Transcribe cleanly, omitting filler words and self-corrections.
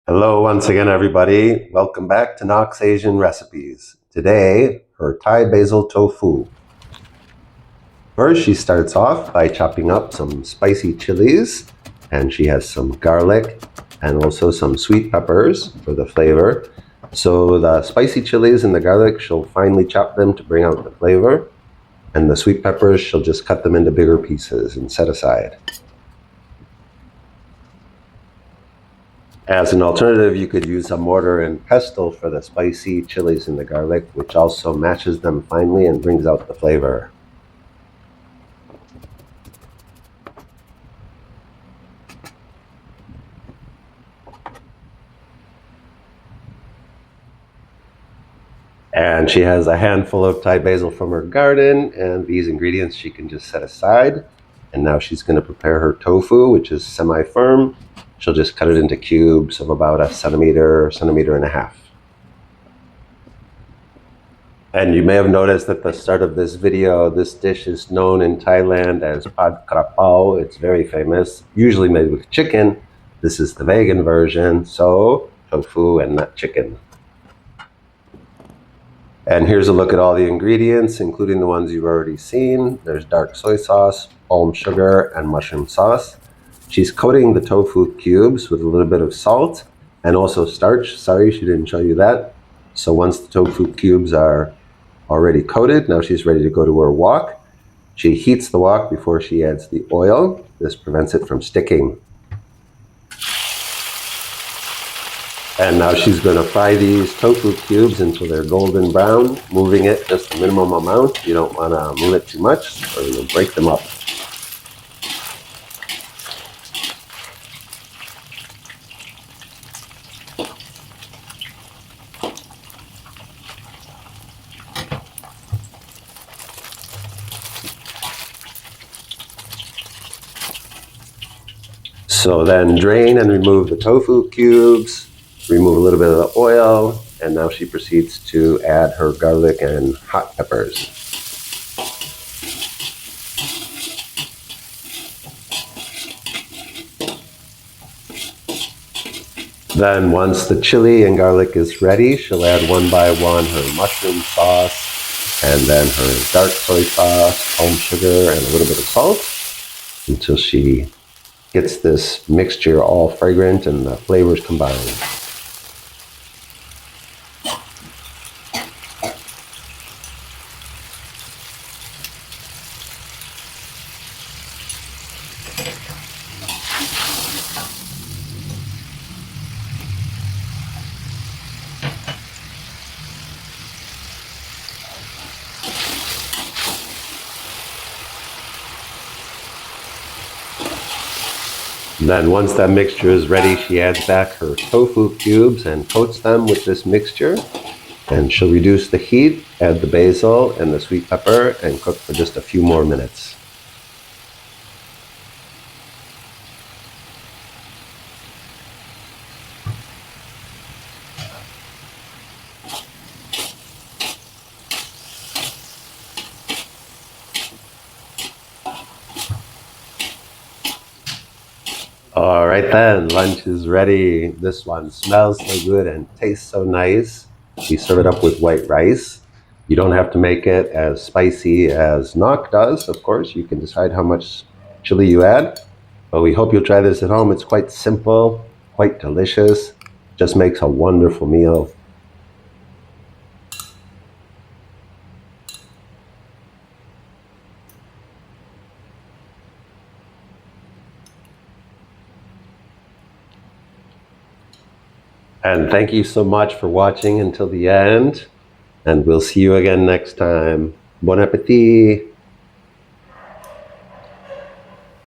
Hello once again, everybody. Welcome back to Knox Asian Recipes. Today, her Thai basil tofu. First, she starts off by chopping up some spicy chilies, and she has some garlic and also some sweet peppers for the flavor. So the spicy chilies and the garlic, she'll finely chop them to bring out the flavor, and the sweet peppers, she'll just cut them into bigger pieces and set aside. As an alternative, you could use a mortar and pestle for the spicy chilies and the garlic, which also mashes them finely and brings out the flavor. And she has a handful of Thai basil from her garden, and these ingredients she can just set aside. And now she's going to prepare her tofu, which is semi-firm. She'll just cut it into cubes of about a centimeter and a half. And you may have noticed at the start of this video, this dish is known in Thailand as Kra Pao. It's very famous, usually made with chicken. This is the vegan version, so tofu and not chicken. And here's a look at all the ingredients, including the ones you've already seen. There's dark soy sauce, palm sugar, and mushroom sauce. She's coating the tofu cubes with a little bit of salt and also starch. Sorry, she didn't show you that. So once the tofu cubes are already coated, now she's ready to go to her wok. She heats the wok before she adds the oil. This prevents it from sticking. And now she's going to fry these tofu cubes until they're golden brown, moving it just the minimum amount. You don't want to move it too much or you'll break them up. So then drain and remove the tofu cubes. Remove a little bit of the oil, and now she proceeds to add her garlic and hot peppers. Then once the chili and garlic is ready, she'll add one by one her mushroom sauce, and then her dark soy sauce, palm sugar, and a little bit of salt until she gets this mixture all fragrant and the flavors combined. Then once that mixture is ready, she adds back her tofu cubes and coats them with this mixture. And she'll reduce the heat, add the basil and the sweet pepper, and cook for just a few more minutes. All right then, lunch is ready. This one smells so good and tastes so nice. We serve it up with white rice. You don't have to make it as spicy as Nok does, of course. You can decide how much chili you add. But we hope you'll try this at home. It's quite simple, quite delicious. Just makes a wonderful meal. And thank you so much for watching until the end. And we'll see you again next time. Bon appetit!